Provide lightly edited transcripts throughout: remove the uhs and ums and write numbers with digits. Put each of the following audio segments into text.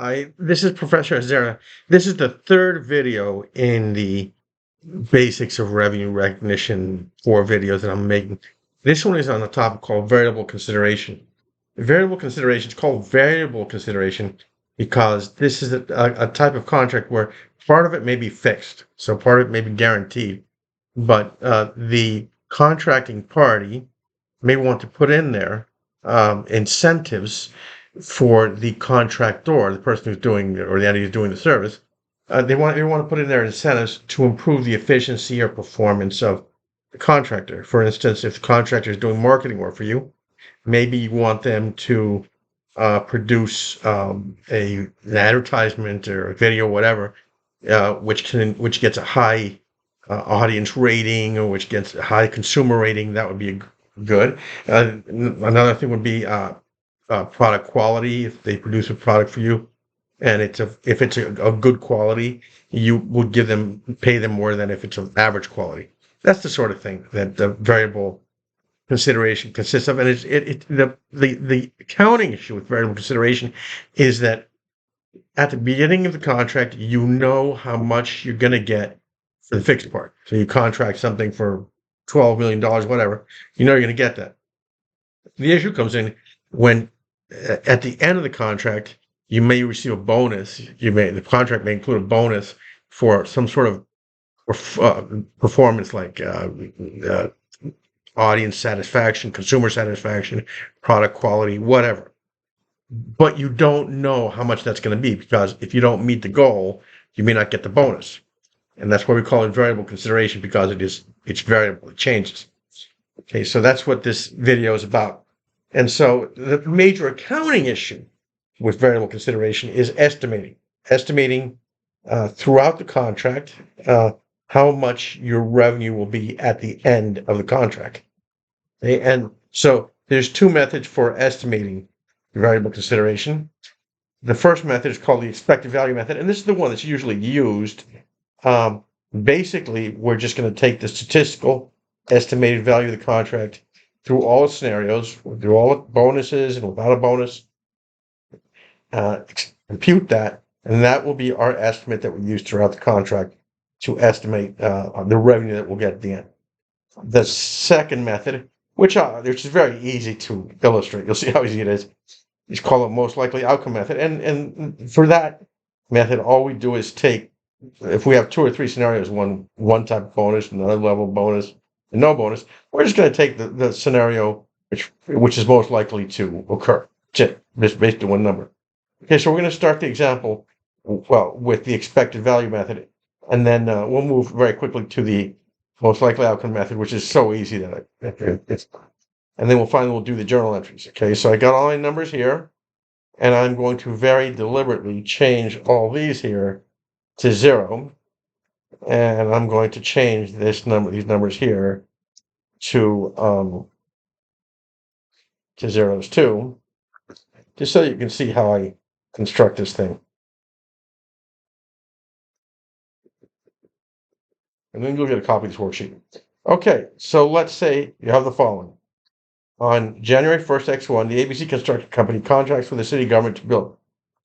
Hi, this is Professor Azera. This is the third video in the basics of revenue recognition for videos that I'm making. This one is on a topic called variable consideration. Variable consideration is called variable consideration because this is a type of contract where part of it may be fixed, so part of it may be guaranteed, but the contracting party may want to put in there incentives for the contractor, the person who's doing or the entity who's doing the service. They want to put in their incentives to improve the efficiency or performance of the contractor. For instance, if the contractor is doing marketing work for you, maybe you want them to produce an advertisement or a video, whatever, which gets a high audience rating or which gets a high consumer rating. That would be good. Another thing would be product quality. If they produce a product for you, and if it's a good quality, you would pay them more than if it's an average quality. That's the sort of thing that the variable consideration consists of. And the accounting issue with variable consideration is that at the beginning of the contract, you know how much you're going to get for the fixed part. So you contract something for $12 million, whatever. You know you're going to get that. The issue comes in when at the end of the contract, you may receive a bonus. The contract may include a bonus for some sort of performance like audience satisfaction, consumer satisfaction, product quality, whatever. But you don't know how much that's going to be because if you don't meet the goal, you may not get the bonus. And that's why we call it variable consideration because it's variable, it changes. Okay, so that's what this video is about. And so the major accounting issue with variable consideration is estimating throughout the contract how much your revenue will be at the end of the contract. Okay? And so there's two methods for estimating variable consideration. The first method is called the expected value method, and this is the one that's usually used. Basically, we're just going to take the statistical estimated value of the contract through all the scenarios, through all the bonuses and without a bonus, compute that, and that will be our estimate that we use throughout the contract to estimate the revenue that we'll get at the end. The second method, which is very easy to illustrate, you'll see how easy it is called a most likely outcome method. And for that method, all we do is take, if we have two or three scenarios, one type of bonus, another level of bonus, and no bonus, we're just going to take the scenario which is most likely to occur. Just based on one number. Okay, so we're going to start the example, well, with the expected value method, and then we'll move very quickly to the most likely outcome method, which is so easy that it's, and then we'll do the journal entries. Okay, so I got all my numbers here, and I'm going to very deliberately change all these here to 0, and I'm going to change these numbers here to zeros too, just so you can see how I construct this thing. And then you'll get a copy of this worksheet. Okay, so let's say you have the following. On January 1st, X1, the ABC Construction Company contracts with the city government to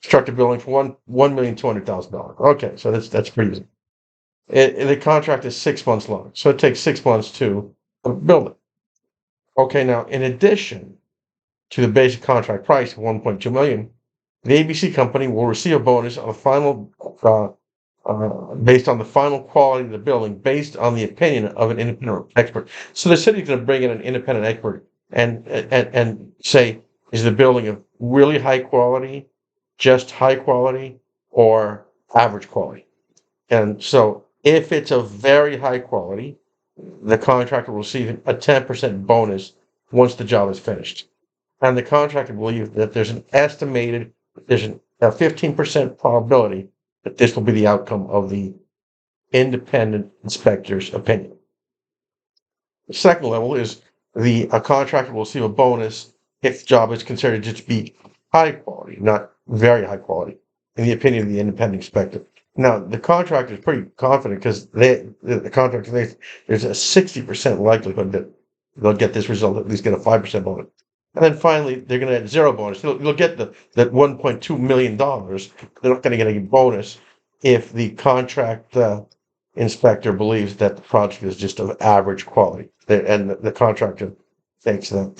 construct a building for $1,200,000. Okay, so that's pretty easy. The contract is 6 months long, so it takes 6 months to build it. Okay, now in addition to the basic contract price of $1.2 million, the ABC company will receive a bonus on the final, based on the final quality of the building, based on the opinion of an independent expert. So the city is going to bring in an independent expert and say, is the building of really high quality, just high quality, or average quality? And so if it's of very high quality, the contractor will receive a 10% bonus once the job is finished. And the contractor will believe that there's a 15% probability that this will be the outcome of the independent inspector's opinion. The second level is a contractor will receive a bonus if the job is considered to be high quality, not very high quality, in the opinion of the independent inspector. Now, the contractor is pretty confident because the contractor, there's a 60% likelihood that they'll get this result, at least get a 5% bonus. And then finally, they're going to get zero bonus. They'll get that $1.2 million. They're not going to get any bonus if the contract inspector believes that the project is just of average quality. And the contractor thinks that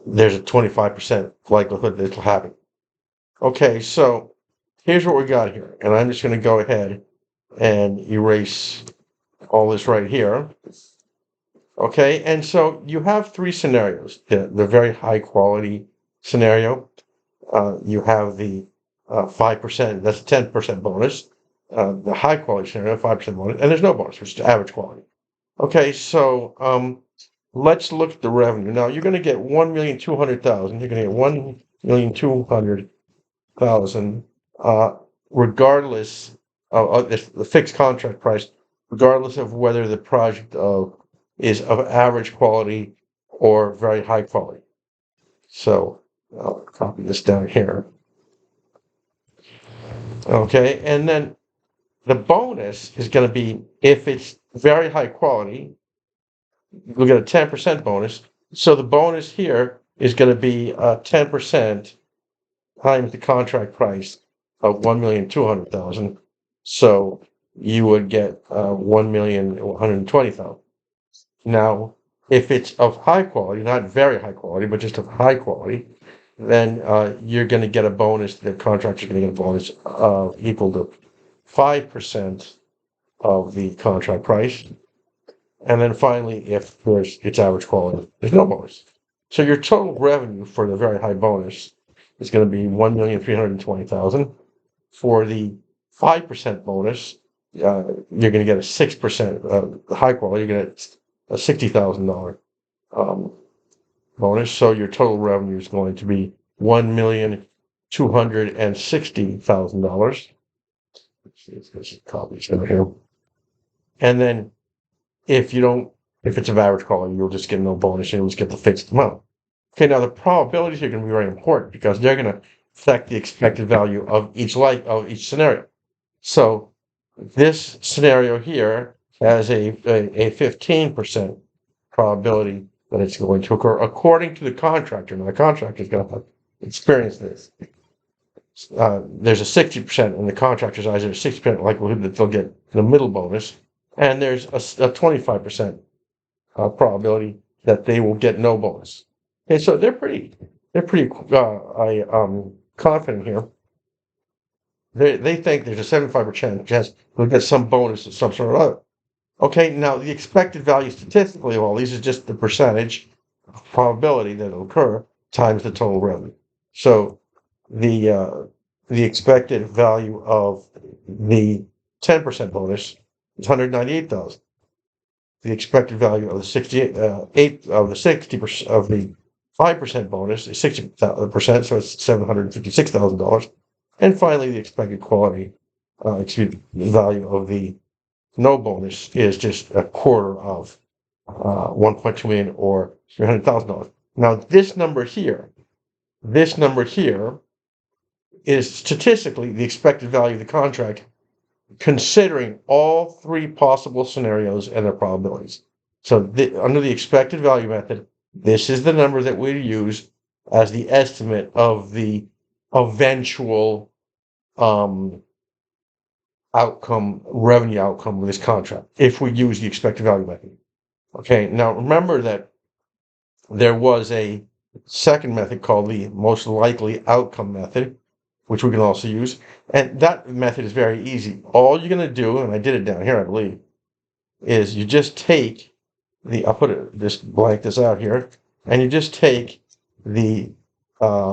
there's a 25% likelihood that it'll happen. Okay, so here's what we got here. And I'm just going to go ahead and erase all this right here. Okay, and so you have three scenarios. The very high quality scenario, you have the 5%, that's a 10% bonus. The high quality scenario, 5% bonus, and there's no bonus, which is average quality. Okay, so let's look at the revenue. Now you're going to get 1,200,000. You're going to get 1,200,000, regardless of the fixed contract price, regardless of whether the project is of average quality or very high quality. So I'll copy this down here. Okay, and then the bonus is going to be, if it's very high quality, you'll get a 10% bonus. So the bonus here is going to be 10% times the contract price of 1,200,000. So you would get 1,120,000. Now, if it's of high quality, not very high quality, but just of high quality, then you're going to get a bonus. The contractor's going to get a bonus equal to 5% of the contract price. And then finally, if it's average quality, there's no bonus. So your total revenue for the very high bonus is going to be 1,320,000. For the 5% bonus, you're going to get a 6%. The high quality, you're going to get a $60,000 bonus. So your total revenue is going to be $1,260,000. Let's see if there's copies in here. And then if it's of average quality, you'll just get no bonus. You'll just get the fixed amount. Okay, now the probabilities are going to be very important because they're going to affect the expected value of each scenario. So this scenario here has a 15% probability that it's going to occur according to the contractor. Now the contractor is going to experience this. There's a 60% in the contractor's eyes. There's a 60% likelihood that they'll get the middle bonus, and there's a 25% probability that they will get no bonus. Okay, so they're pretty confident here. They think there's a 75% chance they'll get some bonus of some sort or other. Okay, now the expected value statistically of all these is just the percentage of probability that it'll occur times the total revenue. So the expected value of the 10% bonus is 198,000. The expected value of the 60% of the 5% bonus is 60%, so it's $756,000. And finally, the expected value of the no bonus is just a quarter of 1.2 million or $300,000. Now, this number here is statistically the expected value of the contract, considering all three possible scenarios and their probabilities. So under the expected value method, this is the number that we use as the estimate of the eventual revenue outcome of this contract, if we use the expected value method. Okay, now remember that there was a second method called the most likely outcome method, which we can also use. And that method is very easy. All you're going to do, and I did it down here, I believe, is you just take I'll put it, just blank this out here, and you just take the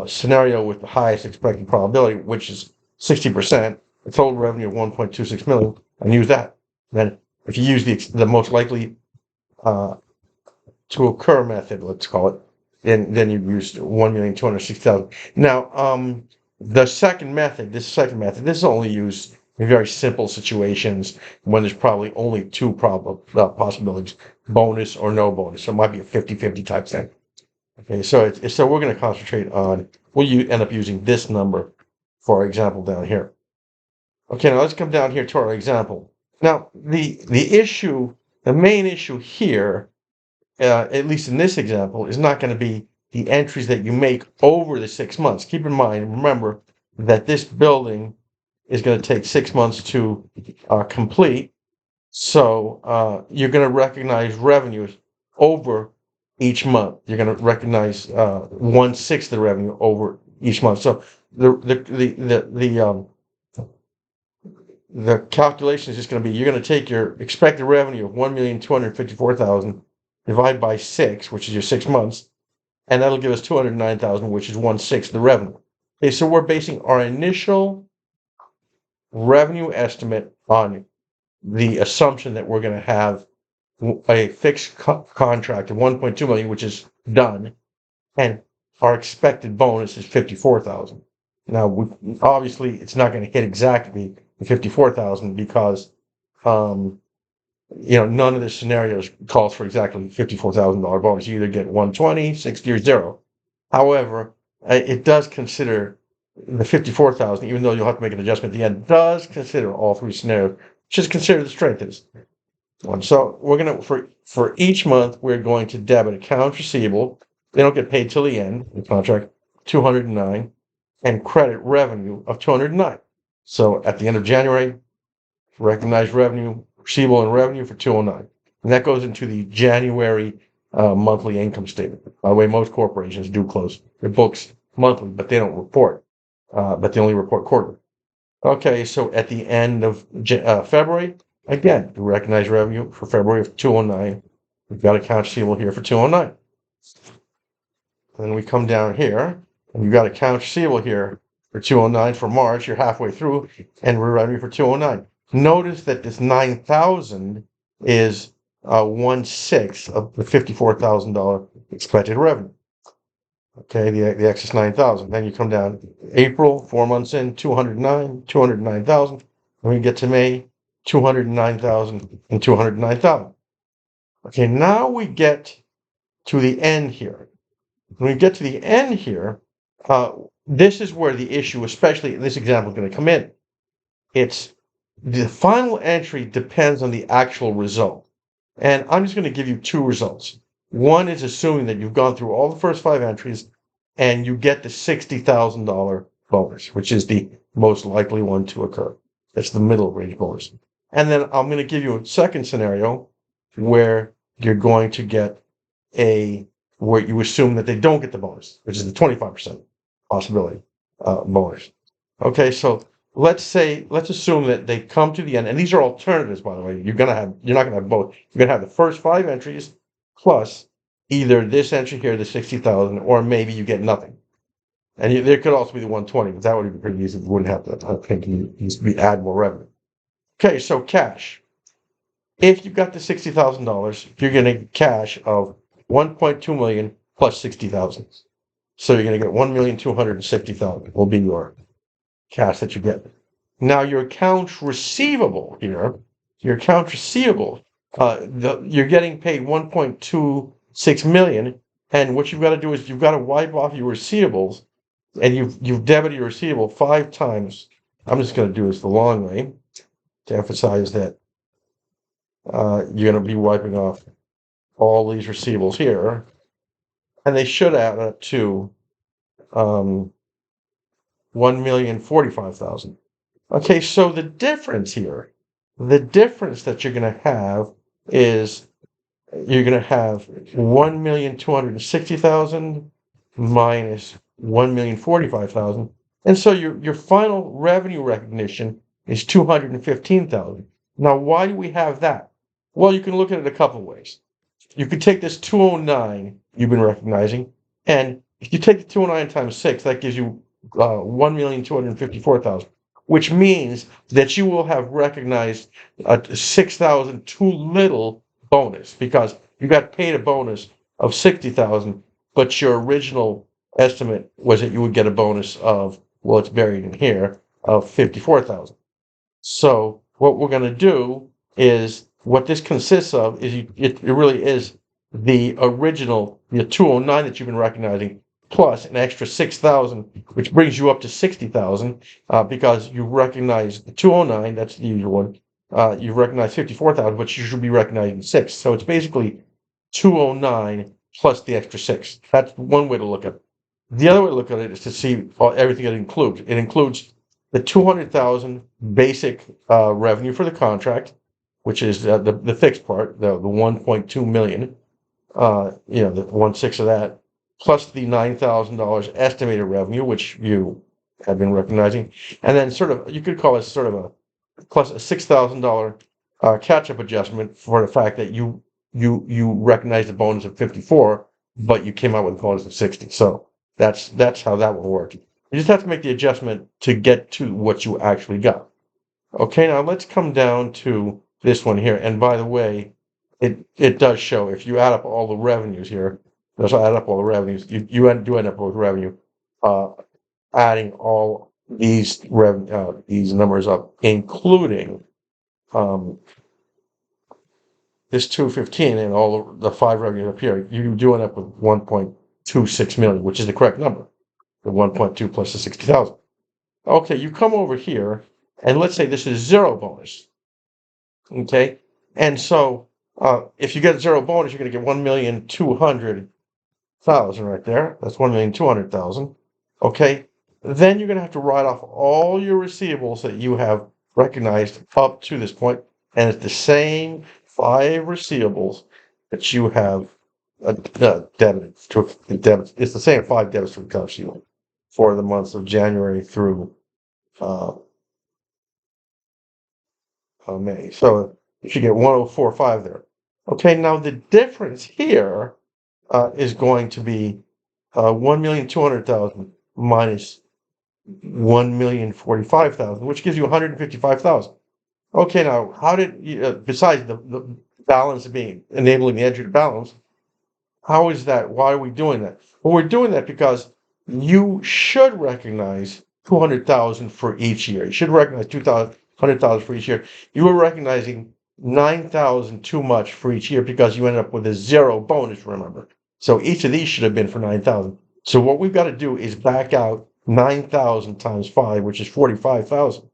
scenario with the highest expected probability, which is 60%, the total revenue of 1.26 million, and use that. Then if you use the most likely to occur method, let's call it, then you use 1,260,000. Now, this second method, this is only used in very simple situations when there's probably only two possibilities, bonus or no bonus. So it might be a 50-50 type thing. Okay, so we're going to concentrate on, we'll end up using this number for our example down here. Okay, now let's come down here to our example. Now, the main issue here, at least in this example, is not going to be the entries that you make over the 6 months. Keep in mind, remember that this building is going to take 6 months to complete. So you're going to recognize revenues over each month. You're going to recognize 1/6 of the revenue over each month. So the calculation is just going to be, you're going to take your expected revenue of 1,254,000 divide by 6, which is your 6 months, and that'll give us 209,000, which is 1/6 of the revenue. Okay, so we're basing our initial revenue estimate on the assumption that we're going to have a fixed contract of 1.2 million, which is done, and our expected bonus is 54,000. Now, obviously, it's not going to hit exactly the 54,000 because, none of the scenarios calls for exactly $54,000 bonus. You either get 120, 60, or 0. However, it does consider the 54,000, even though you'll have to make an adjustment at the end. Does consider all three scenarios. Just consider the strength of this one. So we're gonna for each month we're going to debit accounts receivable. They don't get paid till the end of the contract, 209, and credit revenue of 209. So at the end of January, recognize revenue, receivable and revenue for 209. And that goes into the January monthly income statement. By the way, most corporations do close their books monthly, but they don't report. But they only report quarterly. Okay, so at the end of February, again, we recognize revenue for February of 209. We've got accounts receivable here for 209. Then we come down here, and you've got accounts receivable here for 209 for March. You're halfway through, and we're revenue for 209. Notice that this 9,000 is 1/6 of the $54,000 expected revenue. Okay, the excess 9,000. Then you come down April, 4 months in, 209,000. When we get to May, 209,000 and 209,000. Okay, now we get to the end here. When we get to the end here, this is where the issue, especially in this example, is going to come in. It's the final entry depends on the actual result. And I'm just going to give you two results. One is assuming that you've gone through all the first 5 entries and you get the $60,000 bonus, which is the most likely one to occur. That's the middle range bonus. And then I'm going to give you a second scenario where you're going to get where you assume that they don't get the bonus, which is the 25% possibility bonus. Okay, so let's assume that they come to the end, and these are alternatives, by the way. You're not gonna have both. You're gonna have the first 5 entries plus either this entry here, the 60,000, or maybe you get nothing. And there could also be the 120, but that would be pretty easy. You wouldn't have to, I think, you used to be add more revenue. Okay, so cash. If you've got the $60,000, you're getting cash of 1.2 million plus 60,000. So you're going to get 1,260,000 will be your cash that you get. Now your accounts receivable here, you're getting paid 1.26 million, and what you've got to do is you've got to wipe off your receivables, and you've debited your receivable 5 times. I'm just going to do this the long way to emphasize that you're going to be wiping off all these receivables here, and they should add up to 1,045,000. Okay, so the difference that you're going to have is you're going to have 1,260,000 minus 1,045,000, and so your final revenue recognition is 215,000. Now, why do we have that? Well, you can look at it a couple of ways. You could take this 209 you've been recognizing, and if you take the 209 times 6, that gives you 1,254,000, which means that you will have recognized a 6,000 too little bonus because you got paid a bonus of 60,000, but your original estimate was that you would get a bonus of, well, it's buried in here, of 54,000. So what we're going to do is, what this consists of is it really is the original, the 209 that you've been recognizing, plus an extra 6,000, which brings you up to 60,000, because you recognize the 209, that's the usual one. You recognize 54,000, but you should be recognizing 6. So it's basically 209 plus the extra 6. That's one way to look at it. The other way to look at it is to see everything it includes. It includes the 200,000 basic revenue for the contract, which is the fixed part, the 1.2 million. The 1/6 of that, plus the $9,000 estimated revenue, which you have been recognizing, and then sort of you could call it sort of a plus a $6,000 catch-up adjustment for the fact that you recognize the bonus of 54, but you came out with a bonus of 60. So that's how that will work. You just have to make the adjustment to get to what you actually got. Okay, now let's come down to this one here. And by the way, it does show if you add up all the revenues here. Let's add up all the revenues. You do end up with revenue. Adding all these numbers up, including this 215 and all the 5 revenues up here, you do end up with 1.26 million, which is the correct number. The 1.2 plus the 60,000. Okay, you come over here, and let's say this is 0 bonus. Okay, and so if you get 0 bonus, you're going to get 1,200,000 right there. That's 1,200,000. Okay, then you're going to have to write off all your receivables that you have recognized up to this point, and it's the same 5 receivables that you have debited. It's the same 5 debits to the account sheet for the months of January through May. So you should get 1,045 there. Okay, now the difference here is going to be 1,200,000 minus 1,045,000, which gives you 155,000. Okay, now how did besides the balance being enabling the entry to balance, how is that? Why are we doing that? Well, we're doing that because you should recognize 200,000 for each year. You should recognize 100,000 for each year. You were recognizing 9,000 too much for each year because you ended up with a 0 bonus, remember. So each of these should have been for 9,000. So what we've got to do is back out 9,000 times 5, which is 45,000.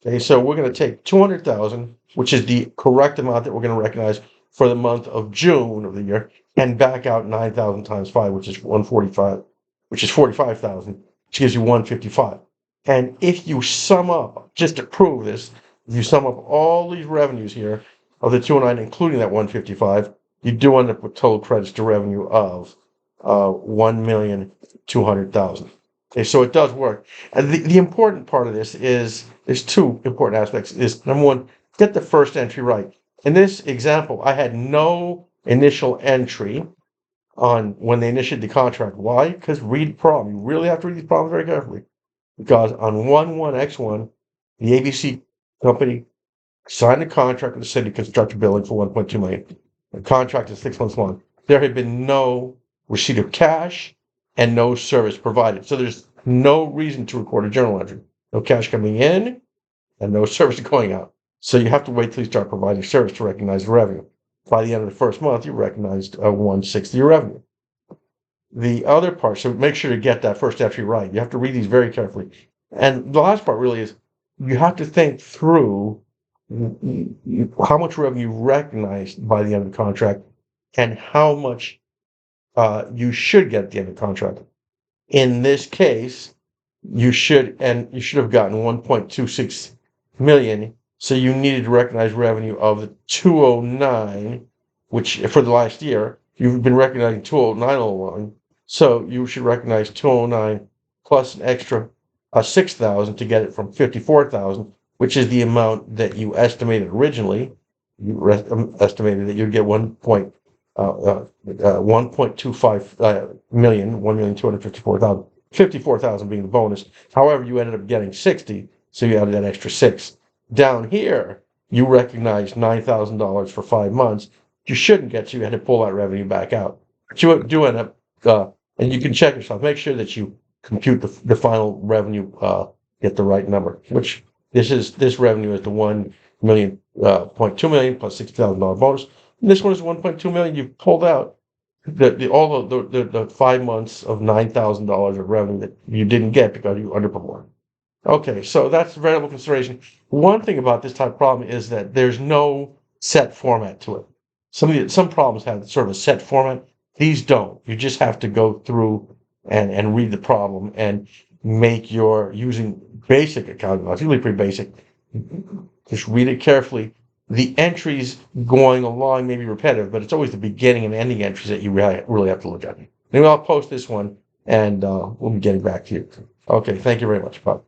Okay, so we're going to take 200,000, which is the correct amount that we're going to recognize for the month of June of the year, and back out 9,000 times 5, which is 145, which is 45,000, which gives you 155. And if you sum up, just to prove this, if you sum up all these revenues here of the 209, including that 155, you do end up with total credits to revenue of 1,200,000. Okay, so it does work. And the important part of this is there's 2 important aspects. Is number 1, get the first entry right. In this example, I had no initial entry on when they initiated the contract. Why? Because read the problem. You really have to read these problems very carefully. Because on 1/1/X1, the ABC company signed a contract with the city to construct a building for 1.2 million. The contract is 6 months long. There had been no receipt of cash and no service provided. So there's no reason to record a journal entry. No cash coming in and no service going out. So you have to wait till you start providing service to recognize the revenue. By the end of the first month, you recognized 1/6 of your revenue. The other part, so make sure to get that first entry right. You have to read these very carefully. And the last part really is you have to think through how much revenue you recognized by the end of the contract and how much you should get at the end of the contract. In this case, you should have gotten 1.26 million. So you needed to recognize revenue of the 209, which for the last year, you've been recognizing 209 all along. So you should recognize 209 plus an extra 6,000 to get it from 54,000, which is the amount that you estimated originally. You estimated that you'd get 1.25 million, 1,254,000, 54,000 being the bonus. However, you ended up getting 60, so you added that extra 6. Down here, you recognized $9,000 for 5 months. You shouldn't get, so you had to pull that revenue back out. But you do end up, and you can check yourself. Make sure that you compute the final revenue, get the right number. Which this revenue is the 1.2 million plus $60,000 bonus. And this one is 1.2 million. You pulled out all the 5 months of $9,000 of revenue that you didn't get because you underperformed. Okay, so that's variable consideration. One thing about this type of problem is that there's no set format to it. Some problems have sort of a set format. These don't. You just have to go through and read the problem and make your using basic accounting. It's really pretty basic. Just read it carefully. The entries going along may be repetitive, but it's always the beginning and ending entries that you really have to look at. Anyway, I'll post this one and we'll be getting back to you. Okay, thank you very much, Bob.